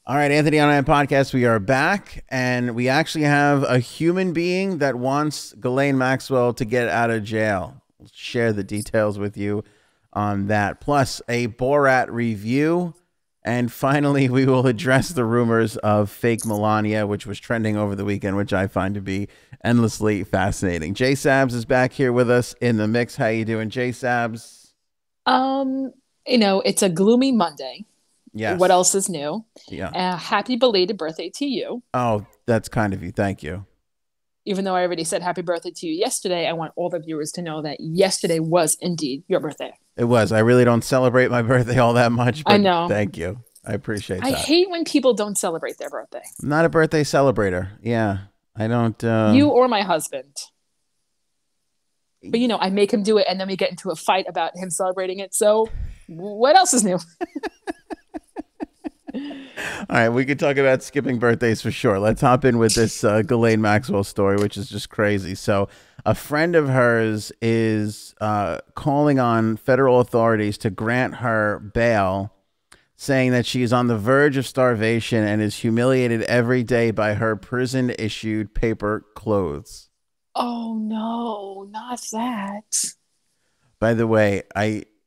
All right, Anthony on I podcast. We are back, and we actually have a human being that wants Ghislaine Maxwell to get out of jail. We'll share the details with you on that, plus a Borat review. And finally, we will address the rumors of fake Melania, which was trending over the weekend, which I find to be endlessly fascinating. Jay Sabs is back here with us in the mix. How you doing, Jay Sabs? Um, it's a gloomy Monday. What Yes. else is new? Yeah. Happy belated birthday to you. Oh, that's kind of you. Thank you. Even though I already said happy birthday to you yesterday, I want all the viewers to know that yesterday was indeed your birthday. It was. I really don't celebrate my birthday all that much, I but know. thank you. I appreciate I that. hate when people don't celebrate their birthday. I'm not a birthday celebrator. Yeah. I don't You or my husband. But I make him do it and then we get into a fight about him celebrating it. So what else is new? All right, we could talk about skipping birthdays for sure. Let's hop in with this Ghislaine Maxwell story, which is just crazy. So, a friend of hers is calling on federal authorities to grant her bail, saying that she is on the verge of starvation and is humiliated every day by her prison-issued paper clothes. Oh no, not that. By the way,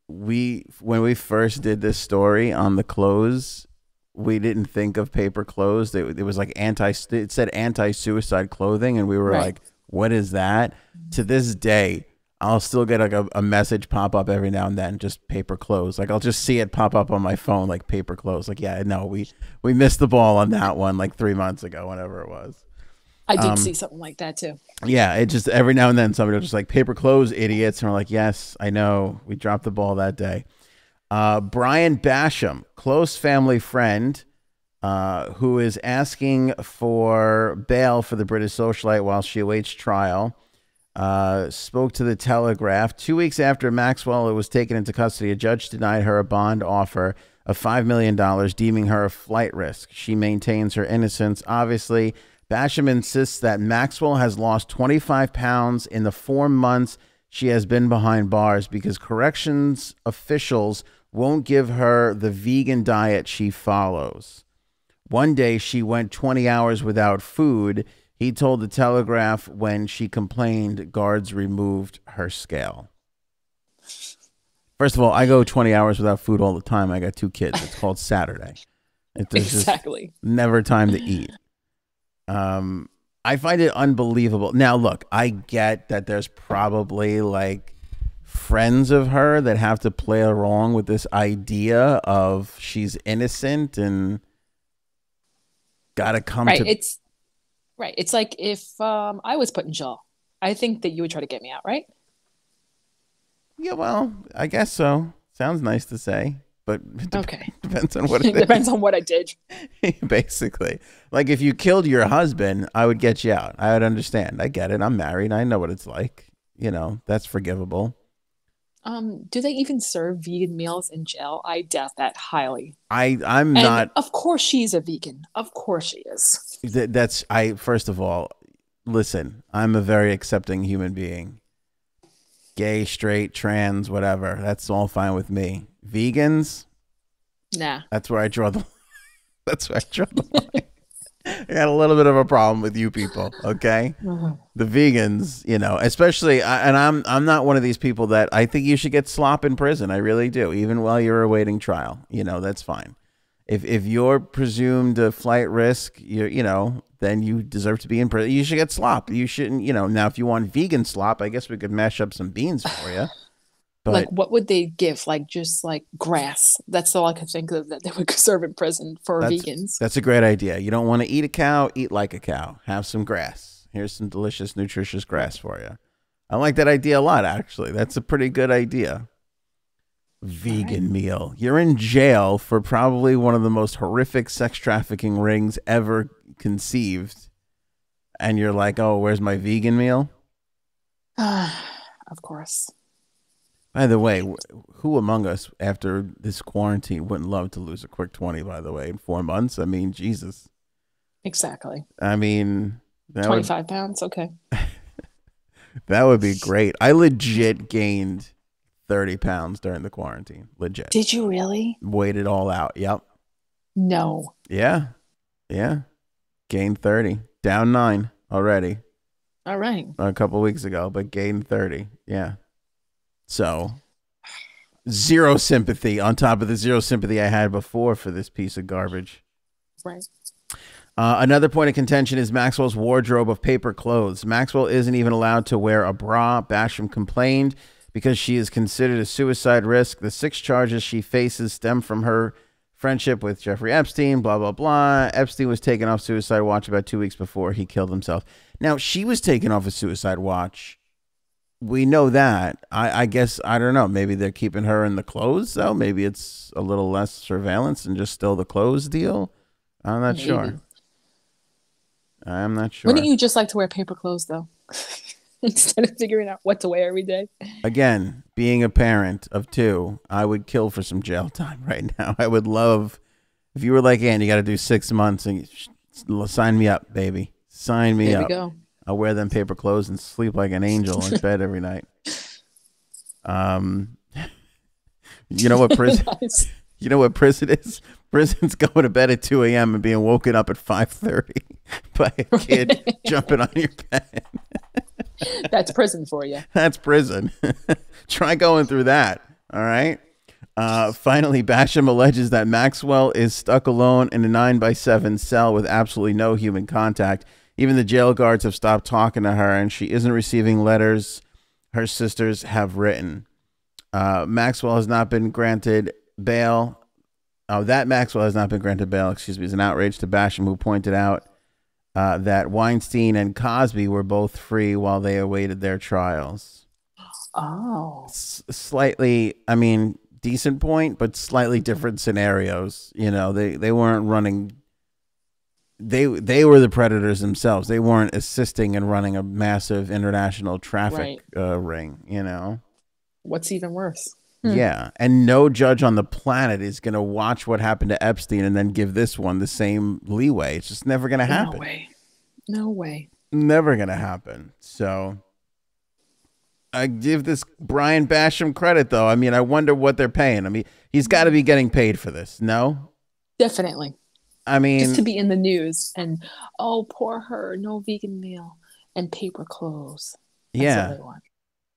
we when we first did this story on the clothes, we didn't think of paper clothes. It was like it said anti-suicide clothing, and we were Right. like, what is that? To this day, I'll still get like a message pop up every now and then, just paper clothes. Like I'll just see it pop up on my phone, like paper clothes. Like, yeah, no, we missed the ball on that one like 3 months ago, whenever it was. I did see something like that too. Yeah, it just every now and then somebody will just like paper clothes, idiots, and we're like, yes, I know, we dropped the ball that day. Brian Basham, close family friend, who is asking for bail for the British socialite while she awaits trial, spoke to the Telegraph. 2 weeks after Maxwell was taken into custody, a judge denied her a bond offer of $5 million, deeming her a flight risk. She maintains her innocence. Obviously, Basham insists that Maxwell has lost 25 pounds in the 4 months she has been behind bars because corrections officials won't give her the vegan diet she follows. One day she went 20 hours without food. He told the Telegraph when she complained, guards removed her scale. First of all, I go 20 hours without food all the time. I got 2 kids. It's called Saturday. There's Exactly. just never time to eat. I find it unbelievable. Now, look, I get that there's probably like friends of her that have to play along with this idea of she's innocent and got to come Right. to. It's like if I was put in jail, I think that you would try to get me out, right? Yeah, well, I guess so. Sounds nice to say, but it Okay. depends on what It it depends on what I did. is. Basically, like if you killed your husband, I would get you out. I would understand. I get it. I'm married. I know what it's like. That's forgivable. Do they even serve vegan meals in jail? I doubt that highly. I'm And not. of course she's a vegan. Of course she is. That's I. First of all, listen. I'm a very accepting human being. Gay, straight, trans, whatever. That's all fine with me. Vegans. Nah. That's where I draw the. That's where I draw the line. I got a little bit of a problem with you people, okay? The vegans, especially, and I'm not one of these people that I think you should get slop in prison. I really do, even while you're awaiting trial. That's fine. If you're presumed a flight risk, then you deserve to be in prison. You should get slop. You shouldn't, Now, if you want vegan slop, I guess we could mash up some beans for you. Like But what would they give? Like just like grass. That's all I could think of that they would serve in prison for that's vegans. that's a great idea. You don't want to eat a cow, eat like a cow. Have some grass. Here's some delicious, nutritious grass for you. I like that idea a lot, actually. That's a pretty good idea. Vegan meal. You're in jail for probably one of the most horrific sex trafficking rings ever conceived. And you're like, oh, where's my vegan meal? Of course. By the way, who among us after this quarantine wouldn't love to lose a quick 20, by the way, in 4 months? I mean, Jesus. Exactly. I mean, 25 pounds. Okay. that would be great. I legit gained 30 pounds during the quarantine. Legit. Did you really? Weighed it all out. Yep. No. Yeah. Yeah. Gained 30. Down 9 already All right. a couple weeks ago, but gained 30. Yeah. So zero sympathy on top of the zero sympathy I had before for this piece of garbage. Right. Another point of contention is Maxwell's wardrobe of paper clothes. Maxwell isn't even allowed to wear a bra. Basham complained because she is considered a suicide risk. The 6 charges she faces stem from her friendship with Jeffrey Epstein, blah, blah, blah. Epstein was taken off suicide watch about 2 weeks before he killed himself. Now, she was taken off a suicide watch. We know that. I guess, I don't know. Maybe they're keeping her in the clothes, though. Maybe it's a little less surveillance and just still the clothes deal. I'm not sure. I'm not sure. Wouldn't you just like to wear paper clothes, though? Instead of figuring out what to wear every day? Again, being a parent of 2, I would kill for some jail time right now. I would love, if you were like, Ann, you got to do 6 months and sign me up, baby. Sign me up. There we go. I'll wear them paper clothes and sleep like an angel in bed every night. You know what prison? Nice. You know what prison is? Prison's going to bed at 2 a.m. and being woken up at 5:30 by a kid jumping on your bed. That's prison for you. That's prison. Try going through that. All right. Finally, Basham alleges that Maxwell is stuck alone in a 9x7 cell with absolutely no human contact. Even the jail guards have stopped talking to her, and she isn't receiving letters her sisters have written. Maxwell has not been granted bail. That Maxwell has not been granted bail, excuse me, is an outrage to Basham, who pointed out that Weinstein and Cosby were both free while they awaited their trials. Oh. Slightly, I mean, decent point, but slightly different scenarios. You know, they weren't running. They were the predators themselves. They weren't assisting in running a massive international traffic ring, you know. What's even worse? Yeah, and no judge on the planet is going to watch what happened to Epstein and then give this one the same leeway. It's just never going to happen. No way. No way. Never going to happen. So I give this Brian Basham credit, though. I mean, I wonder what they're paying. I mean, he's got to be getting paid for this. No? Definitely. I mean, just to be in the news and, oh, poor her, no vegan meal and paper clothes. That's all they want.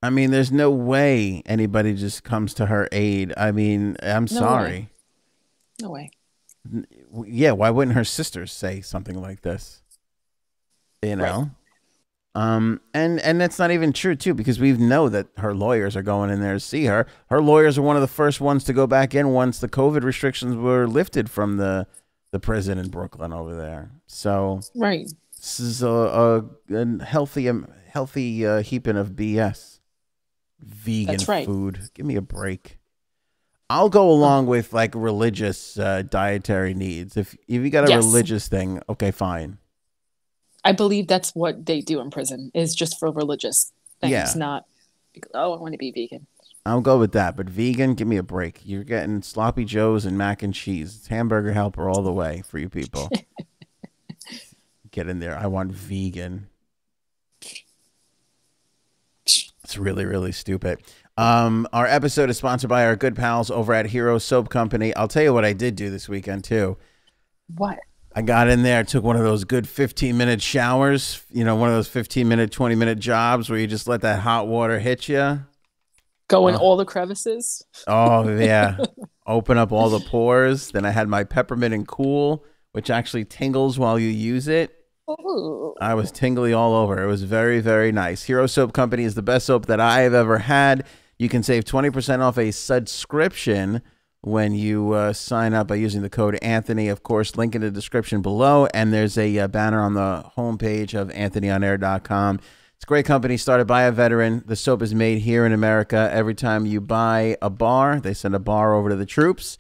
I mean, there's no way anybody just comes to her aid. I mean, I'm sorry. No way. Yeah, why wouldn't her sisters say something like this? You know? Right. And that's not even true, too, because we know that her lawyers are going in there to see her. Her lawyers are one of the first ones to go back in once the COVID restrictions were lifted from the prison in Brooklyn over there. So this is a healthy heaping of BS. Vegan food. Give me a break. I'll go along with like religious dietary needs. If you got a religious thing, okay, fine. I believe that's what they do in prison, is just for religious things, not because, I want to be vegan. I'll go with that, but vegan, give me a break. You're getting sloppy joes and mac and cheese. It's Hamburger Helper all the way for you people. Get in there. I want vegan. It's really, really stupid. Our episode is sponsored by our good pals over at Hero Soap Company. I'll tell you what I did do this weekend, too. What? I got in there, took one of those good 15-minute showers. You know, one of those 15-minute, 20-minute jobs where you just let that hot water hit you. Go in all the crevices. Oh, yeah. Open up all the pores. Then I had my peppermint and cool, which actually tingles while you use it. Ooh. I was tingly all over. It was very, very nice. Hero Soap Company is the best soap that I have ever had. You can save 20% off a subscription when you sign up by using the code Anthony. Of course, link in the description below. And there's a banner on the homepage of anthonyonair.com. It's a great company started by a veteran. The soap is made here in America. Every time you buy a bar, they send a bar over to the troops.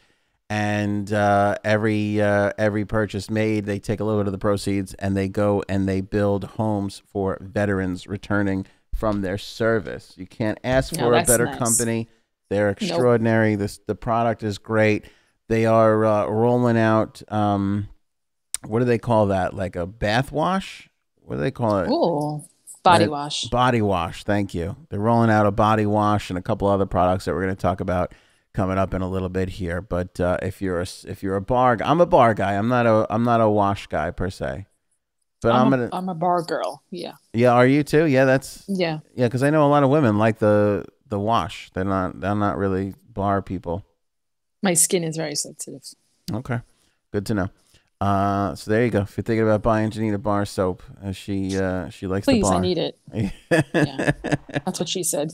And every purchase made, they take a little bit of the proceeds and they go and they build homes for veterans returning from their service. You can't ask for a better company. They're extraordinary. Nope. The product is great. They are rolling out, what do they call that? Like a bath wash? What do they call it? Oh, body wash. Body wash. Thank you. They're rolling out a body wash and a couple other products that we're going to talk about coming up in a little bit here. But if you're a bar, I'm a bar guy. I'm not a wash guy per se. But I'm a bar girl. Yeah. Yeah, are you too? Yeah, Yeah. yeah, because I know a lot of women like the wash. They're not really bar people. My skin is very sensitive. Okay, good to know. So there you go. If you're thinking about buying Janita bar soap, she likes the Please, I bar. need it. Yeah. That's what she said.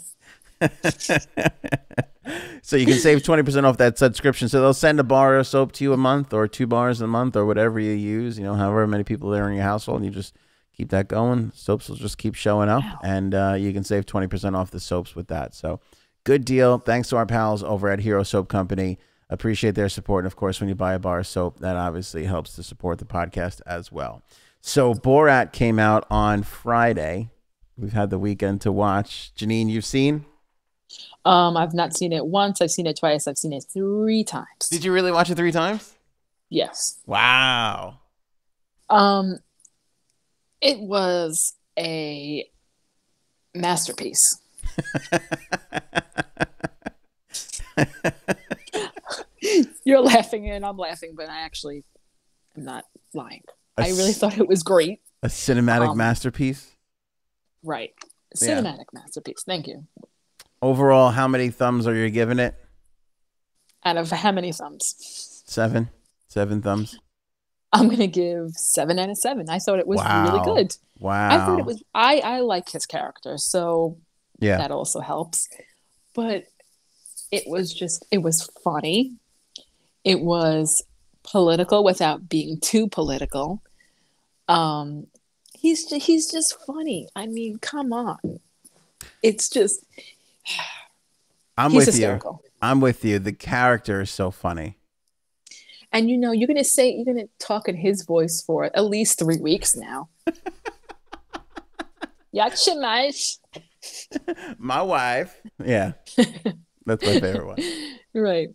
So you can save 20% off that subscription. So they'll send a bar of soap to you a month, or 2 bars a month, or whatever you use. However many people there in your household, and you just keep that going. Soaps will just keep showing up, Wow. and you can save 20% off the soaps with that. So good deal. Thanks to our pals over at Hero Soap Company. Appreciate their support. And of course, when you buy a bar of soap, that obviously helps to support the podcast as well. So Borat came out on Friday. We've had the weekend to watch. Janine, you've seen? I've not seen it once. I've seen it twice. I've seen it 3 times. Did you really watch it 3 times? Yes. Wow. It was a masterpiece. You're laughing and I'm laughing, but I actually am not lying. I really thought it was great. A cinematic masterpiece. Right. Yeah. Cinematic masterpiece. Thank you. Overall, how many thumbs are you giving it? Out of how many thumbs? 7. 7 thumbs. I'm gonna give 7 out of 7. I thought it was really good. Wow. I thought it was. I like his character, so Yeah. that also helps. But it was funny. It was political without being too political. He's just funny. I mean, come on. It's just I'm he's with hysterical. you. I'm with you. The character is so funny. And you're gonna talk in his voice for at least 3 weeks now. Yakshamash. My wife. Yeah. That's my favorite one. Right.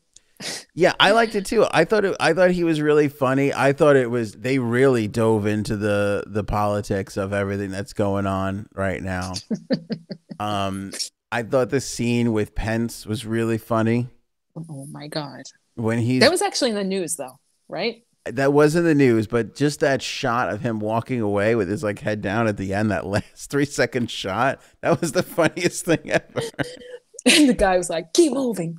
Yeah, I liked it too. I thought he was really funny. I thought they really dove into the politics of everything that's going on right now. I thought the scene with Pence was really funny. Oh my God. That was actually in the news though, right? That was in the news, but just that shot of him walking away with his head down at the end, that last 3-second shot, that was the funniest thing ever. And the guy was like, keep moving.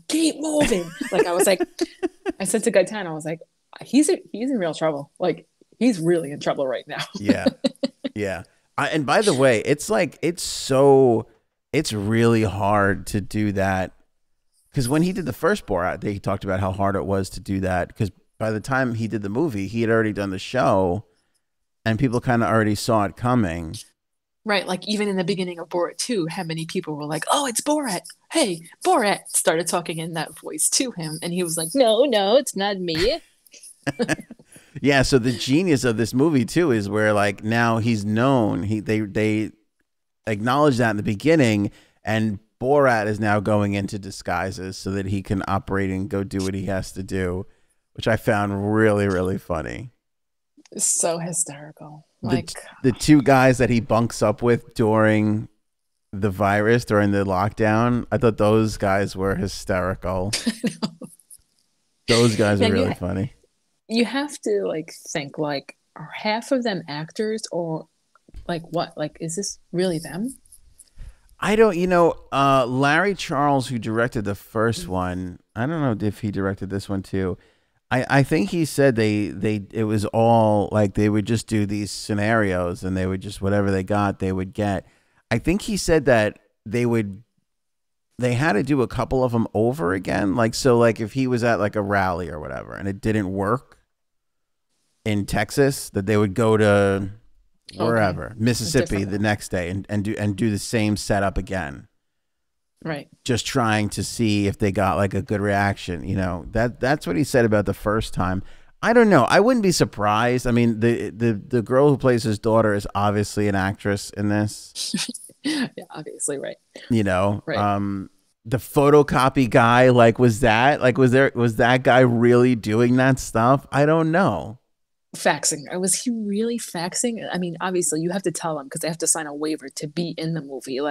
Like, I said to Gaetan, I was like, he's in real trouble. Like, he's really in trouble right now. Yeah. Yeah. And by the way, it's really hard to do that. Because when he did the first Borat, he talked about how hard it was to do that. Because by the time he did the movie, he had already done the show and people kind of already saw it coming. Right. Like even in the beginning of Borat 2, how many people were like, oh, it's Borat. Hey, Borat started talking in that voice to him. And he was like, no, it's not me. Yeah. So the genius of this movie too is where now he's known. They acknowledge that in the beginning, and Borat is now going into disguises so that he can operate and go do what he has to do, which I found really, really funny. It's so hysterical. The 2 guys that he bunks up with during the virus, during the lockdown, I thought those guys were hysterical. Those guys are really funny. You have to think are half of them actors or what? Is this really them? I don't, Larry Charles, who directed the first one, I don't know if he directed this one too. I think he said it was all they would just do these scenarios and they would just, whatever they got, they would get. I think he said that they had to do a couple of them over again. If he was at a rally or whatever and it didn't work in Texas, that they would go to wherever, Mississippi the next day and do the same setup again. Right. Just trying to see if they got a good reaction. That's what he said about the first time. I don't know. I wouldn't be surprised. I mean, the girl who plays his daughter is obviously an actress in this. Yeah, obviously, right. Right. The photocopy guy, was that guy really doing that stuff? I don't know. Faxing. Was he really faxing? I mean, obviously you have to tell them because they have to sign a waiver to be in the movie.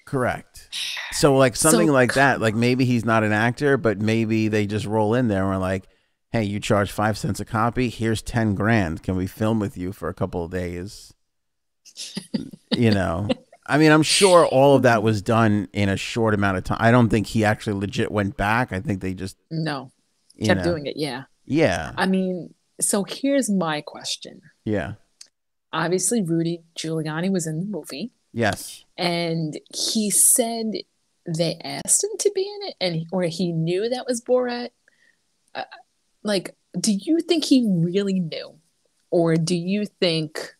Correct. So like something So like that, like maybe he's not an actor, but maybe they just roll in there and are like, hey, you charge 5 cents a copy. Here's 10 grand. Can we film with you for a couple of days? You know, I mean, I'm sure all of that was done in a short amount of time. I don't think he actually legit went back. I think they just, no, you kept know, doing it. Yeah. yeah, I mean, so here's my question. yeah, Obviously, Rudy Giuliani was in the movie, yes. and he said they asked him to be in it, and or he knew that was Borat. Uh, like, do you think he really knew, or do you think,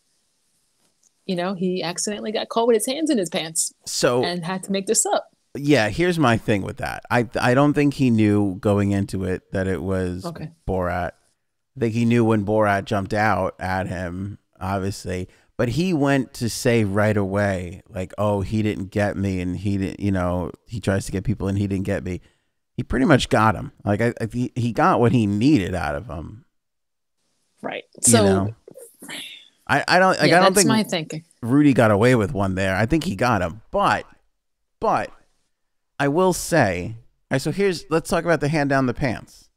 he accidentally got caught with his hands in his pants So and had to make this up? yeah, here's my thing with that. I don't think he knew going into it that it was Okay. Borat. I think he knew when Borat jumped out at him, obviously, but he went to say right away, like, "Oh, he didn't get me," and he didn't, he tries to get people, and he didn't get me. He pretty much got him. Like, he got what he needed out of him. Right. You So know, I don't like. yeah, I don't that's think my thinking. Rudy got away with one there. I think he got him, but I will say, all right, so let's talk about the hand down the pants.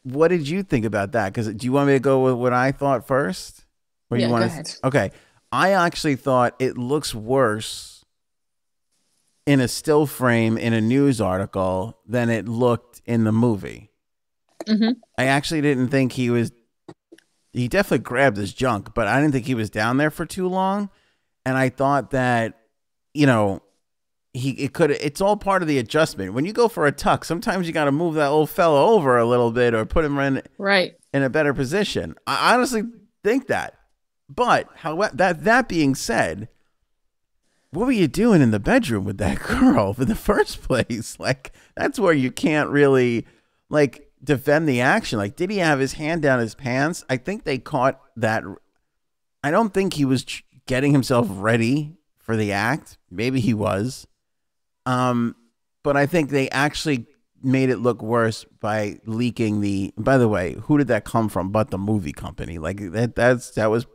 What did you think about that? Because do you want me to go with what I thought first? Or Yeah, you want go to? ahead. Okay, I actually thought it looks worse in a still frame in a news article than it looked in the movie. Hmm. I actually didn't think he was. He definitely grabbed his junk, but I didn't think he was down there for too long. And I thought that, it's all part of the adjustment. When you go for a tuck, sometimes you got to move that old fella over a little bit or put him Right. in a better position. I honestly think that. But however, that being said, what were you doing in the bedroom with that girl in the first place? Like, that's where you can't really like defend the action. Like, did he have his hand down his pants? I think they caught that. I don't think he was getting himself ready for the act. Maybe he was. But I think they actually made it look worse by leaking by the way, who did that come from but the movie company? Like that was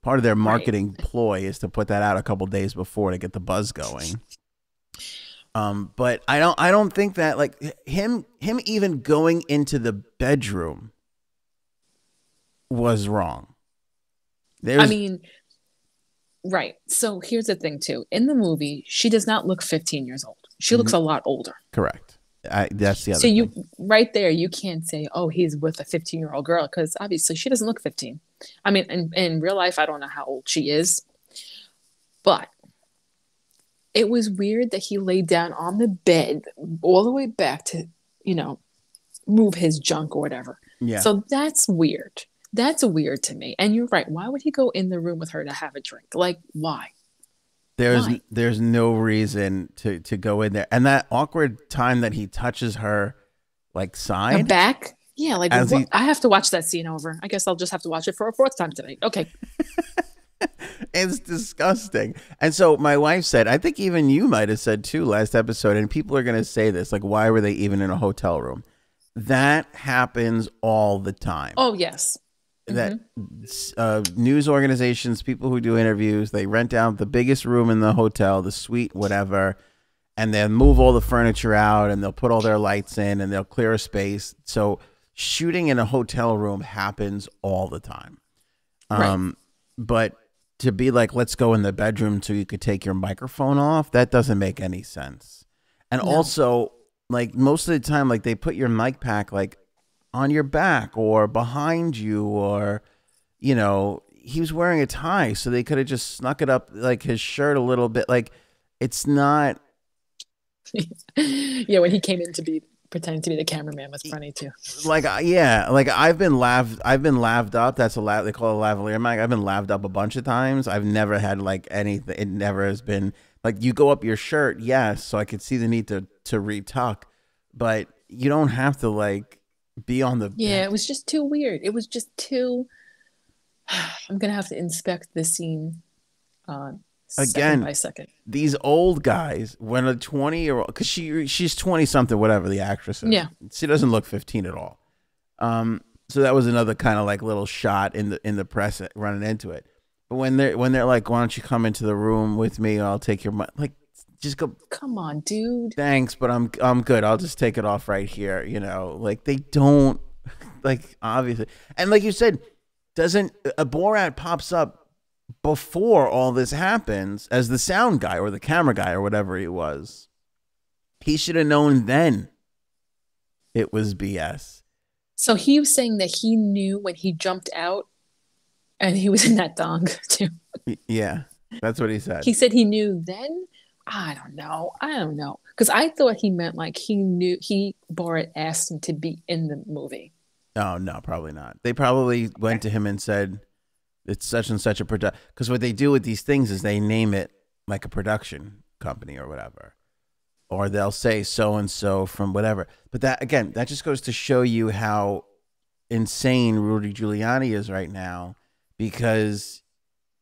part of their marketing ploy, is to put that out a couple days before to get the buzz going. But I don't think that, like, him even going into the bedroom was wrong. I mean, right. So here's the thing too. In the movie, she does not look 15 years old. She looks a lot older. Correct. That's the other So thing. right there, you can't say, oh, he's with a 15-year-old girl, because obviously she doesn't look 15. I mean, in real life, I don't know how old she is, but it was weird that he laid down on the bed all the way back to, move his junk or whatever. Yeah. So that's weird. That's weird to me. And you're right. Why would he go in the room with her to have a drink? Like, why? Why? There's no reason to go in there. And that awkward time that he touches her, like, Her side. back? Yeah, like As I have to watch that scene over. I guess I'll just have to watch it for a fourth time tonight. Okay. It's disgusting. And so my wife said, I think even you might have said too last episode, and people are going to say this, like, why were they even in a hotel room? That happens all the time. Oh, yes. That news organizations, people who do interviews, they rent out the biggest room in the hotel, the suite, whatever, and then move all the furniture out, and they'll put all their lights in, and they'll clear a space. So shooting in a hotel room happens all the time. Right. But to be like, let's go in the bedroom so you could take your microphone off, that doesn't make any sense. And No. also, like, most of the time, like, they put your mic pack like on your back or behind you, or, he was wearing a tie, so they could have just snuck it up like his shirt a little bit. Like, it's not. Yeah, when he came in to be pretending to be the cameraman was funny too. Like, yeah, like I've been laved up. That's they call it a lavalier mic. I've been laved up a bunch of times. I've never had like anything. It never has been like, you go up your shirt, yes, so I could see the need to retuck, but you don't have to like be on the. Yeah, it was just too weird. It was just too. I'm gonna have to inspect the scene second Again, by second. These old guys, when a 20-year-old, because she's 20 something, whatever the actress is. Yeah. She doesn't look 15 at all. So that was another kind of like little shot in the press running into it. But when they're like, why don't you come into the room with me? I'll take your money. Like, just go. Come on, dude. Thanks, but I'm good. I'll just take it off right here. You know, like they don't like obviously, and like you said, doesn't a Borat pops up before all this happens as the sound guy or the camera guy or whatever he was. He should have known then it was BS. So he was saying that he knew when he jumped out and he was in that dong too. Yeah, that's what he said. He said he knew then. I don't know. Because I thought he meant like he knew Borat asked him to be in the movie. Oh, no, probably not. They probably went to him and said, it's such and such a production. Because what they do with these things is they name it like a production company or whatever. Or they'll say so-and-so from whatever. But that, again, that just goes to show you how insane Rudy Giuliani is right now. Because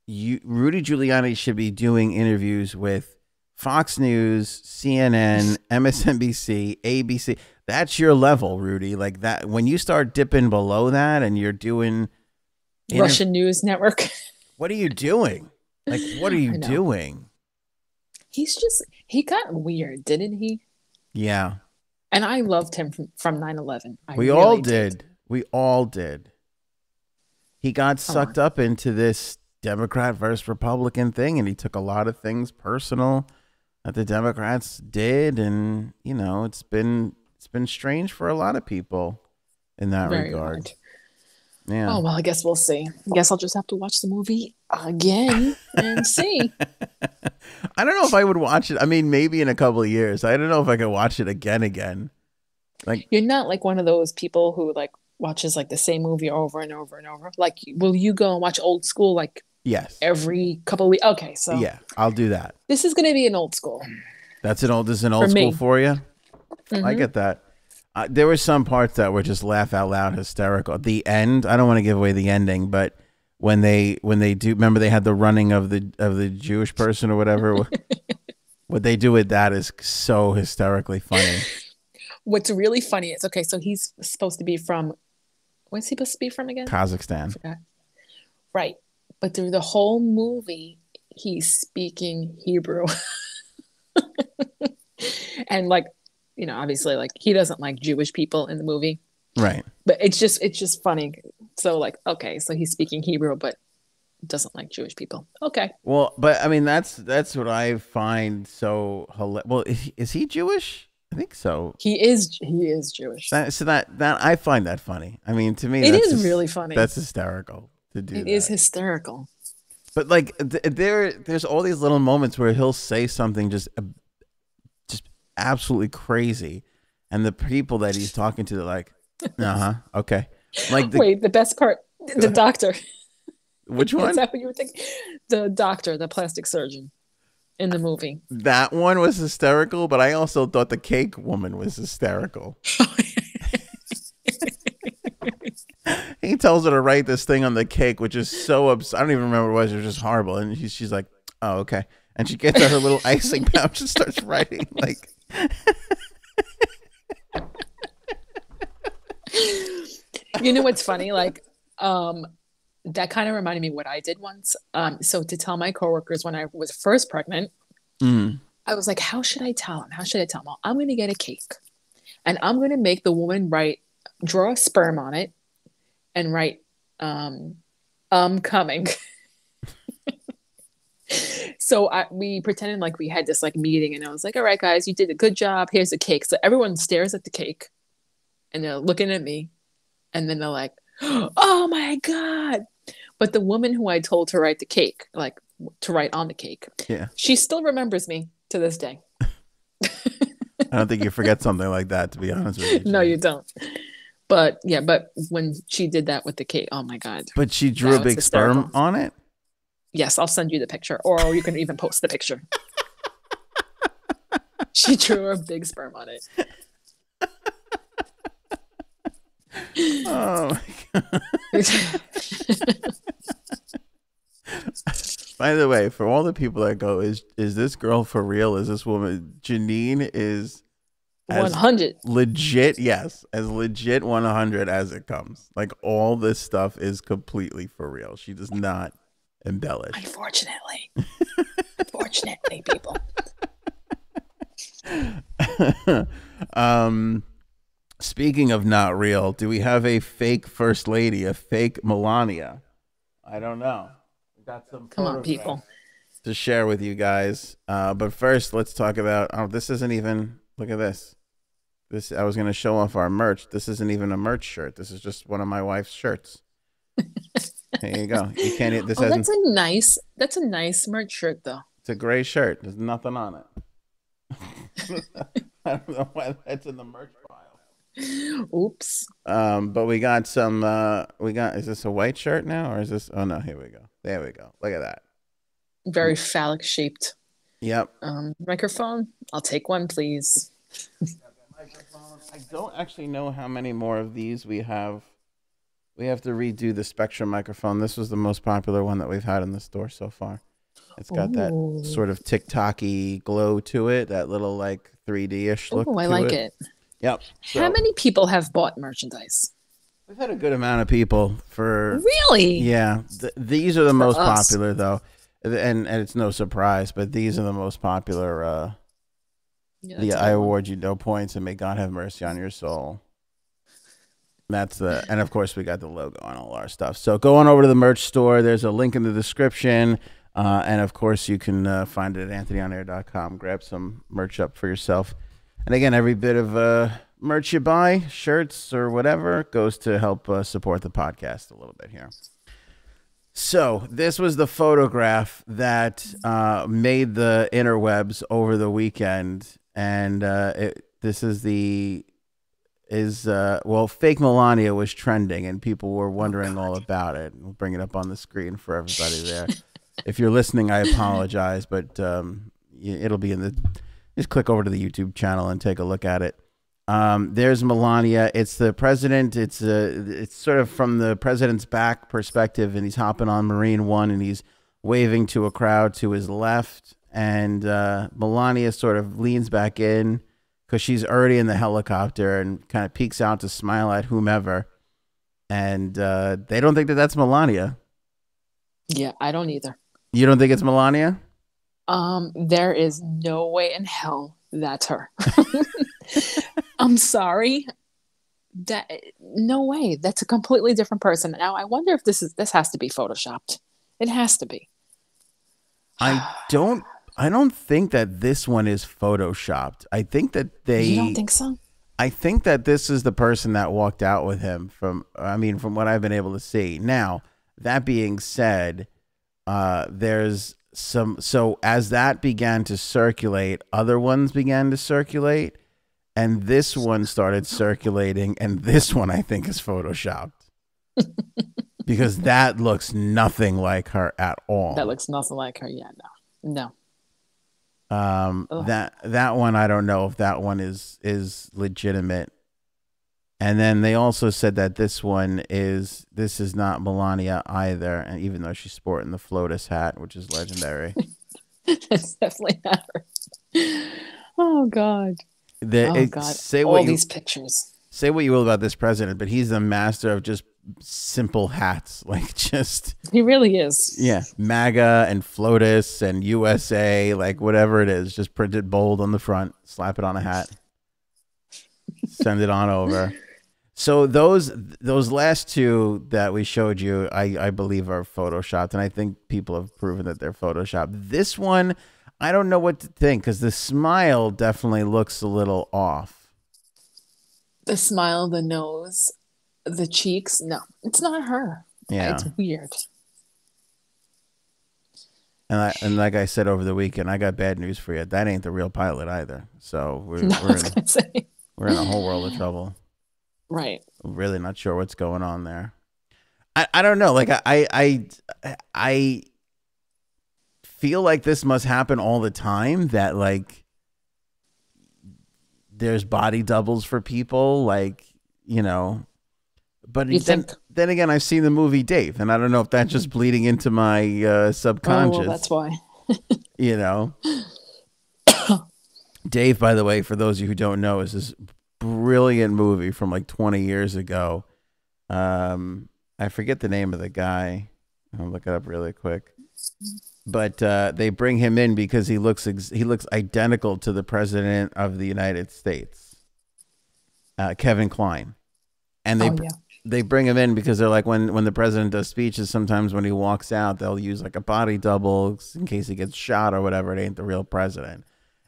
Rudy Giuliani should be doing interviews with Fox News, CNN, MSNBC, ABC. That's your level, Rudy. Like that, when you start dipping below that and you're doing Russian news network. What are you doing? Like, what are you doing? He got weird, didn't he? Yeah. And I loved him from 9/11. We all did. We all did. He got sucked up into this Democrat versus Republican thing, and he took a lot of things personal that the Democrats did, and you know, it's been strange for a lot of people in that regard. Odd. Yeah. Oh well, I guess we'll see. I guess I'll just have to watch the movie again and see. I don't know if I would watch it. I mean, maybe in a couple of years. I don't know if I could watch it again. Like, you're not like one of those people who like watches like the same movie over and over and over. Like, will you go and watch Old School like? Yes. Every couple of weeks. Okay, so yeah, I'll do that. This is going to be an Old School. This is an old school for you. Mm-hmm. I get that. There were some parts that were just laugh out loud hysterical. The end. I don't want to give away the ending, but when they do, remember they had the running of the Jewish person or whatever. What they do with that is so hysterically funny. What's really funny is so he's supposed to be from. Where's he supposed to be from again? Kazakhstan. I forgot. Right. But through the whole movie, he's speaking Hebrew. And like, you know, obviously like he doesn't like Jewish people in the movie. Right. But it's just funny. So like, okay, so he's speaking Hebrew, but doesn't like Jewish people. Okay. Well, but I mean, that's what I find so hilarious. Well, is he Jewish? I think so. He is Jewish. So that I find that funny. I mean, to me, it is really funny. That's hysterical. It is hysterical. But like there's all these little moments where he'll say something just absolutely crazy, and the people that he's talking to, they're like, okay. Like wait, the best part, the doctor. Which one? Is that what you were thinking? The doctor, the plastic surgeon in the movie. That one was hysterical, but I also thought the cake woman was hysterical. He tells her to write this thing on the cake, which is so I don't even remember what it was. It was just horrible. And she's like, oh, okay. And she gets out her little icing pouch and starts writing like. You know what's funny? Like, that kind of reminded me what I did once. So to tell my coworkers when I was first pregnant, I was like, how should I tell them? Well, I'm going to get a cake, and I'm going to make the woman draw a sperm on it, and write, I'm coming. So we pretended like we had this like meeting, and I was like, all right, guys, you did a good job. Here's the cake. So everyone stares at the cake, and they're looking at me, and then they're like, oh my God. But the woman who I told to write the cake, like to write on the cake, she still remembers me to this day. I don't think you forget something like that, to be honest with you. No, you don't. But yeah, but when she did that with the cake, oh my God. But she drew a big sperm on it? Yes, I'll send you the picture, or you can even post the picture. She drew a big sperm on it. Oh my God. By the way, for all the people that go, is this girl for real? Is this woman Janine is 100 legit? Yes, as legit 100 as it comes. Like all this stuff is completely for real. She does not embellish. Unfortunately, people. um, speaking of not real, do we have a fake first lady, a fake Melania? I don't know. We got some Come on, photographs people. to share with you guys. But first, let's talk about. Oh, this isn't even. Look at this. This I was going to show off our merch. This isn't even a merch shirt. This is just one of my wife's shirts. Here you go. You can't. This Oh, hasn't. that's a nice merch shirt though. It's a gray shirt. There's nothing on it. I don't know why that's in the merch pile. Oops. But we got some. We got. Is this a white shirt now, or is this? Oh no, here we go. There we go. Look at that. Very phallic shaped Yep. microphone. I'll take one, please. Microphone. I don't actually know how many more of these we have. We have to redo the Spectrum microphone. This was the most popular one that we've had in the store so far. It's got that Ooh. sort of TikTok-y glow to it, that little like 3D-ish look Oh, I to like it. Yep. How many people have bought merchandise? We've had a good amount of people for. Really? Yeah, these are the For most us. popular though, and it's no surprise, but these are the most popular. Yeah, The that's a I good one. award you no points, and may God have mercy on your soul. That's the, and of course we got the logo on all our stuff. So go on over to the merch store. There's a link in the description, and of course you can find it at anthonyonair.com. Grab some merch up for yourself. And again, every bit of merch you buy, shirts or whatever, goes to help support the podcast a little bit here. So this was the photograph that made the interwebs over the weekend, and this is the well, fake Melania was trending, and people were wondering all about it. We'll bring it up on the screen for everybody there. If you're listening, I apologize, but it'll be in the. Just click over to the YouTube channel and take a look at it. There's Melania. It's the president. It's sort of from the president's back perspective, and he's hopping on Marine One, and he's waving to a crowd to his left. And Melania sort of leans back in because she's already in the helicopter and kind of peeks out to smile at whomever. And they don't think that that's Melania. Yeah, I don't either. You don't think it's Melania? There is no way in hell that's her. I'm sorry. That no way. That's a completely different person. Now I wonder if this has to be photoshopped. It has to be. I don't think that this one is photoshopped. I think that You don't think so? I think that this is the person that walked out with him from what I've been able to see. Now, that being said, there's some, so as that began to circulate, other ones began to circulate, and this one started circulating, and this one I think is photoshopped. Because that looks nothing like her at all. That looks nothing like her. Yeah, no. Ugh. That one, I don't know if that one is legitimate. And then they also said that this is not Melania either, and even though she's sporting the FLOTUS hat, which is legendary. It's definitely not her. Oh God. Say All what these pictures. Say what you will about this president, but he's the master of just simple hats, like just He really is. yeah, MAGA and FLOTUS and USA, like whatever it is, just printed bold on the front, slap it on a hat, send it on over. So those last two that we showed you, I believe are photoshopped, and I think people have proven that they're photoshopped. This one, I don't know what to think because the smile definitely looks a little off. The smile, the nose, the cheeks. No, it's not her. Yeah, It's weird. and like I said over the weekend, I got bad news for you. That ain't the real pilot either. So I was gonna say. we're in a whole world of trouble. Right. I'm really not sure what's going on there. I don't know. Like I feel like this must happen all the time. That like there's body doubles for people, like But then again, I've seen the movie Dave, and I don't know if that's just bleeding into my subconscious. Oh, well, that's why. Dave, by the way, for those of you who don't know, is this brilliant movie from like 20 years ago. I forget the name of the guy. I'll look it up really quick. but they bring him in because he looks identical to the president of the United States, Kevin Kline, and Oh yeah. they bring him in because they're like when the president does speeches, sometimes when he walks out, they'll use like a body double in case he gets shot or whatever. It ain't the real president,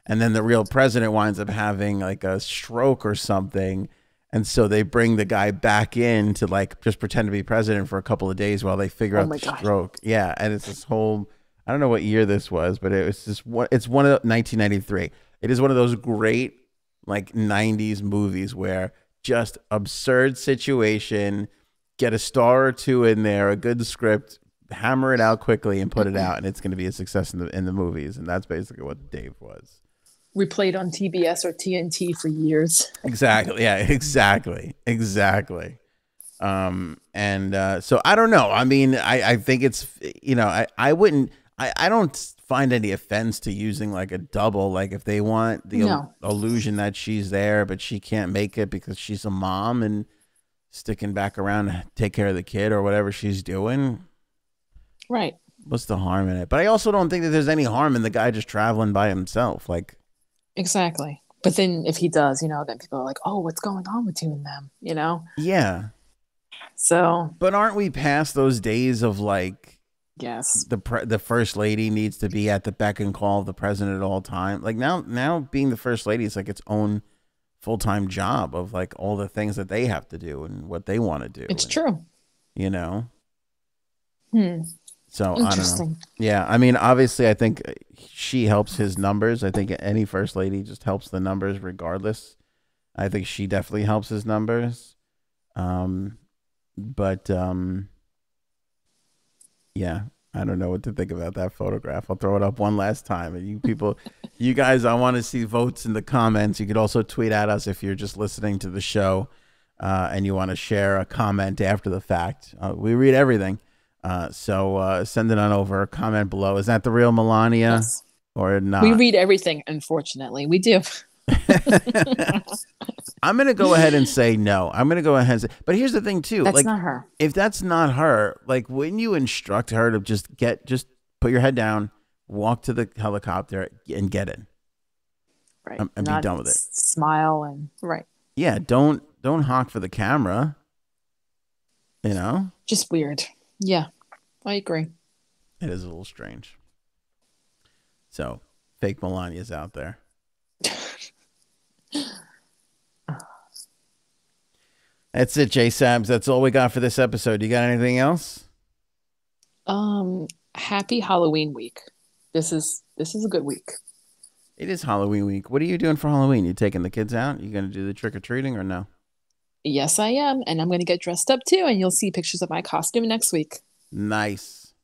and then the real president winds up having like a stroke or something. And so they bring the guy back in to like just pretend to be president for a couple of days while they figure Oh out my the God. stroke. Yeah, and it's this whole, I don't know what year this was, but it was just one. It's one of 1993. It is one of those great like 90s movies where just absurd situation, get a star or two in there, a good script, hammer it out quickly and put it out, and it's going to be a success in the movies. And that's basically what Dave was. We played on TBS or TNT for years. Exactly. Yeah, exactly. So I don't know. I mean, I think it's, I wouldn't, I don't find any offense to using like a double. Like if they want the No. illusion that she's there, but she can't make it because she's a mom and sticking back around to take care of the kid or whatever she's doing. Right. What's the harm in it? But I also don't think that there's any harm in the guy just traveling by himself. Like, Exactly. But then if he does, then people are like, oh, what's going on with you and them? yeah. So, But aren't we past those days of like, yes. the first lady needs to be at the beck and call of the president at all time? Like now being the first lady is like its own full-time job of like all the things that they have to do and what they want to do. It's and, true. So I don't know. Interesting. Yeah, I mean, obviously, I think she helps his numbers. I think any first lady just helps the numbers regardless. I think she definitely helps his numbers. But yeah, I don't know what to think about that photograph. I'll throw it up one last time. And you people, you guys, I want to see votes in the comments. You could also tweet at us if you're just listening to the show and you want to share a comment after the fact. We read everything. So send it on over. Comment below. Is that the real Melania Yes. or not? We read everything, unfortunately. We do. I'm going to go ahead and say no. I'm going to go ahead and say, but here's the thing too. That's like, not her. if that's not her, like, wouldn't you instruct her to just put your head down, walk to the helicopter and get in? Right. And be Not done with it. Smile and right. Yeah. Don't honk for the camera. Just weird. Yeah. I agree. It is a little strange. So fake Melania's out there. That's it, J Sabs. That's all we got for this episode. You got anything else? Happy Halloween week. This is a good week. It is Halloween week. What are you doing for Halloween? You taking the kids out? You going to do the trick or treating or no? Yes, I am, and I'm going to get dressed up too, and you'll see pictures of my costume next week. Nice.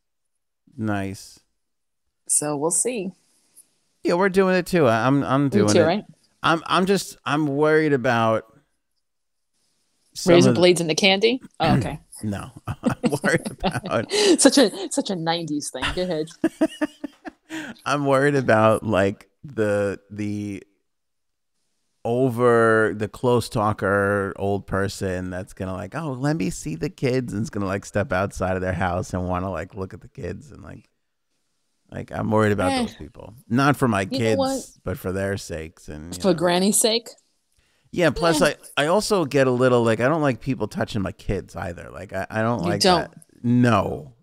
So we'll see. Yeah, we're doing it too. I'm doing You too, it. right? I'm worried about Razor blades in the candy. Oh, okay. No, I'm worried about such a 90s thing. Go ahead. I'm worried about like the over the close talker old person that's gonna like, oh, let me see the kids, and it's gonna like step outside of their house and want to like look at the kids and like I'm worried about those people. Not for my kids, but for their sakes and for Granny's sake. Yeah. Plus, I also get a little like I don't like people touching my kids either. Like I don't like that. No.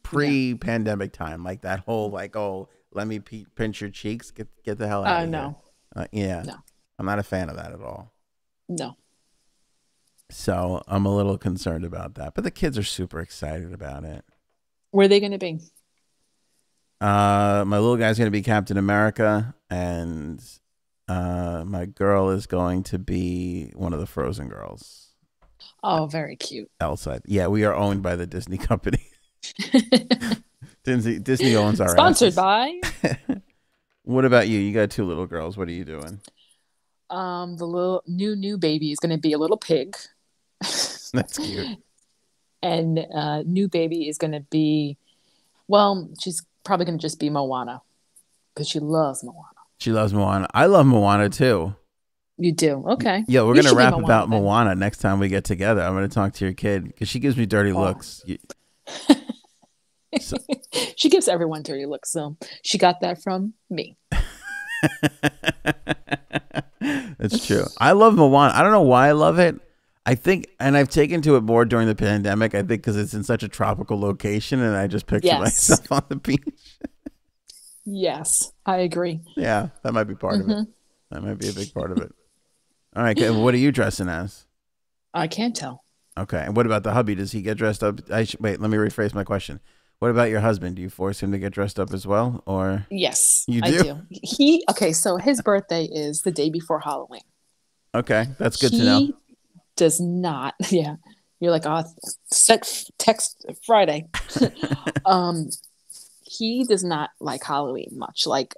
Pre-pandemic time, like that whole like, oh, let me pinch your cheeks. Get the hell out of no. here. Yeah. No. I'm not a fan of that at all. No. So I'm a little concerned about that. But the kids are super excited about it. Where are they going to be? My little guy's going to be Captain America, and my girl is going to be one of the Frozen girls. Oh, very cute. Elsa. Yeah, we are owned by the Disney company. Disney owns our Sponsored asses. by. What about you? You got two little girls. What are you doing? The little new baby is going to be a little pig. That's cute. And new baby is going to be, well, she's probably going to just be Moana because she loves Moana. She loves Moana. I love Moana too. You do? Okay. Yeah, we're going to rap about Moana next time we get together. I'm going to talk to your kid because she gives me dirty looks. She gives everyone dirty looks, so she got that from me. That's true. I love Moana. I don't know why I love it. I think, and I've taken to it more during the pandemic. I think because it's in such a tropical location, and I just picture Yes. myself on the beach. Yes, I agree. Yeah, that might be part of it. That might be a big part of it. All right, okay, what are you dressing as? I can't tell. Okay, and what about the hubby? Does he get dressed up? Wait, let me rephrase my question. What about your husband? Do you force him to get dressed up as well, or Yes, you I do? do. Okay, so his birthday is the day before Halloween. Okay, that's good to know. He does not. Yeah, you're like, oh, text Friday. um, he does not like Halloween much. Like,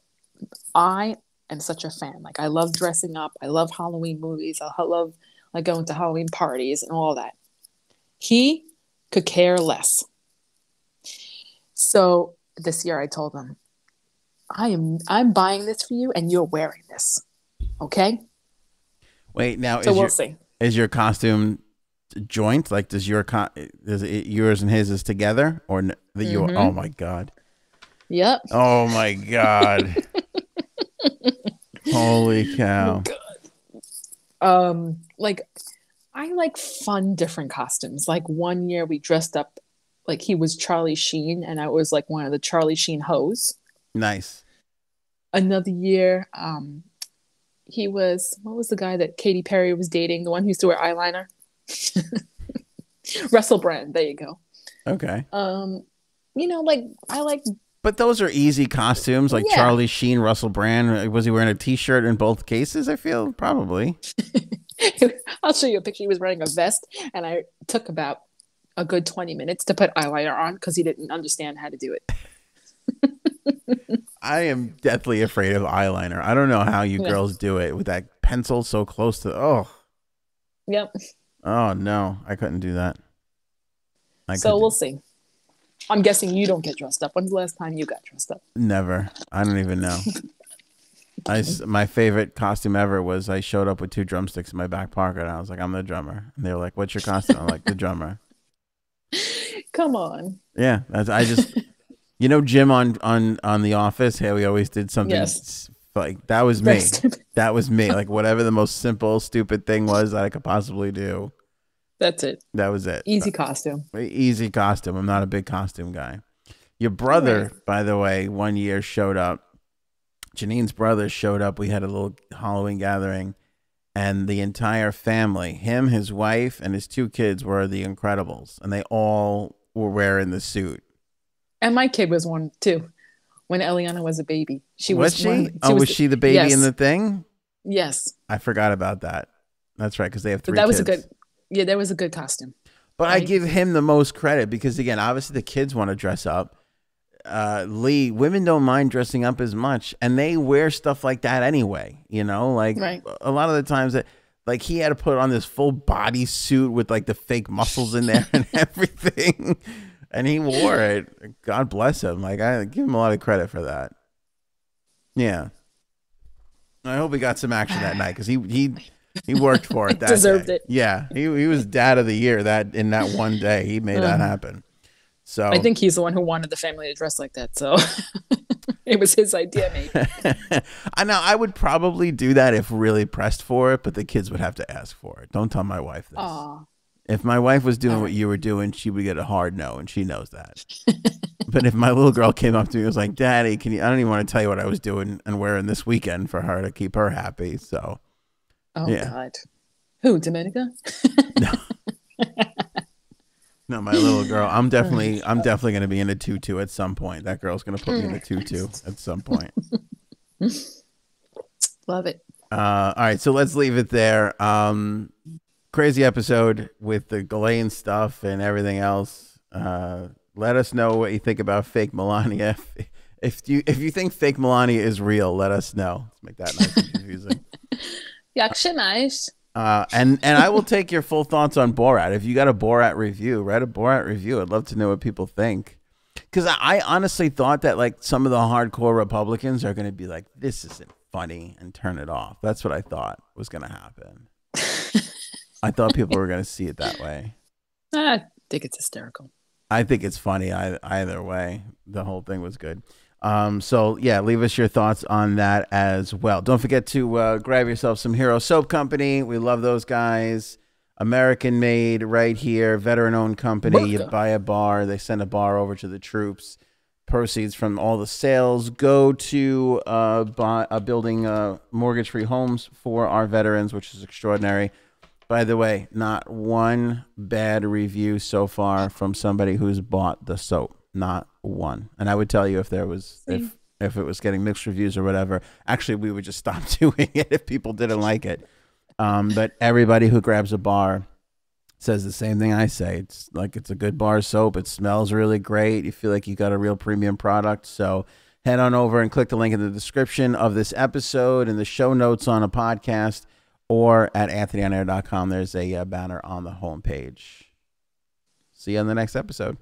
I am such a fan. Like, I love dressing up. I love Halloween movies. I love like going to Halloween parties and all that. He could care less. So this year I told him, I'm buying this for you and you're wearing this. Okay? Wait, now So we'll see. is your costume joint? Like, does yours and his is together, or that you? Oh my god! Yep. Oh my god! Holy cow! Like I like fun different costumes. Like one year we dressed up like he was Charlie Sheen and I was like one of the Charlie Sheen hoes. Nice. Another year, he was what was the guy that Katy Perry was dating? The one who used to wear eyeliner? Russell Brand. There you go. Okay. Like I like. But those are easy costumes, like Yeah. Charlie Sheen, Russell Brand. Was he wearing a T-shirt in both cases? I feel probably. I'll show you a picture. He was wearing a vest, and I took about a good 20 minutes to put eyeliner on because he didn't understand how to do it. I am deathly afraid of eyeliner. I don't know how you Yeah. girls do it with that pencil so close to. Yep. Oh no, I couldn't do that. So we'll see. I'm guessing you don't get dressed up. When's the last time you got dressed up? Never. I don't even know. My favorite costume ever was I showed up with 2 drumsticks in my back pocket. And I was like, I'm the drummer. And they were like, what's your costume? I'm like, the drummer. Come on. Yeah. Jim on The Office, hey, we always did something Yes. like that was me. That was me. Like whatever the most simple, stupid thing was that I could possibly do. That's it. That was it. Easy costume. Easy costume. I'm not a big costume guy. Your brother, by the way, one year showed up. Janine's brother showed up. We had a little Halloween gathering, and the entire family, him, his wife, and his 2 kids were the Incredibles, and they all were wearing the suit. And my kid was one too. When Eliana was a baby, Was she? Was she the baby yes. in the thing? Yes. I forgot about that. That's right, because they have 3 That was kids. a good. Yeah, that was a good costume. But I give him the most credit because, again, obviously the kids want to dress up. Lee, women don't mind dressing up as much, and they wear stuff like that anyway. Like Right. a lot of the times that, like, he had to put on this full body suit with like the fake muscles in there and everything, and he wore it. God bless him. Like, I give him a lot of credit for that. Yeah. I hope he got some action that night because he worked for it. That Deserved day. it. Yeah, he was dad of the year in that one day. He made that happen. So I think he's the one who wanted the family to dress like that. So it was his idea, maybe. I know I would probably do that if really pressed for it, but the kids would have to ask for it. Don't tell my wife this. Aw. If my wife was doing what you were doing, she would get a hard no, and she knows that. But if my little girl came up to me and was like, Daddy, I don't even want to tell you what I was doing and wearing this weekend for her to keep her happy. So Oh yeah. God. Who, Domenica? No. No, my little girl. I'm definitely going to be in a tutu at some point. That girl's going to put me in a tutu at some point. Love it. All right, so let's leave it there. Crazy episode with the Ghislaine stuff and everything else. Let us know what you think about fake Melania. If you think fake Melania is real, let us know. Let's make that nice and confusing. Yakshimaish. And I will take your full thoughts on Borat. If you got a Borat review, write a Borat review. I'd love to know what people think. Because I honestly thought that like some of the hardcore Republicans are going to be like, this isn't funny and turn it off. That's what I thought was going to happen. I thought people were going to see it that way. I think it's hysterical. I think it's funny either way. The whole thing was good. So yeah, leave us your thoughts on that as well. Don't forget to grab yourself some Hero Soap Company. We love those guys. American made right here, veteran owned company. You buy a bar, they send a bar over to the troops. Proceeds from all the sales go to building mortgage free homes for our veterans, which is extraordinary. By the way, not one bad review so far from somebody who's bought the soap. Not one. And I would tell you if there was if it was getting mixed reviews or whatever, actually we would just stop doing it if people didn't like it. But everybody who grabs a bar says the same thing I say. It's like it's a good bar soap. It smells really great. You feel like you got a real premium product. So head on over and click the link in the description of this episode and the show notes on a podcast, or at anthonyonair.com. There's a banner on the homepage. See you on the next episode.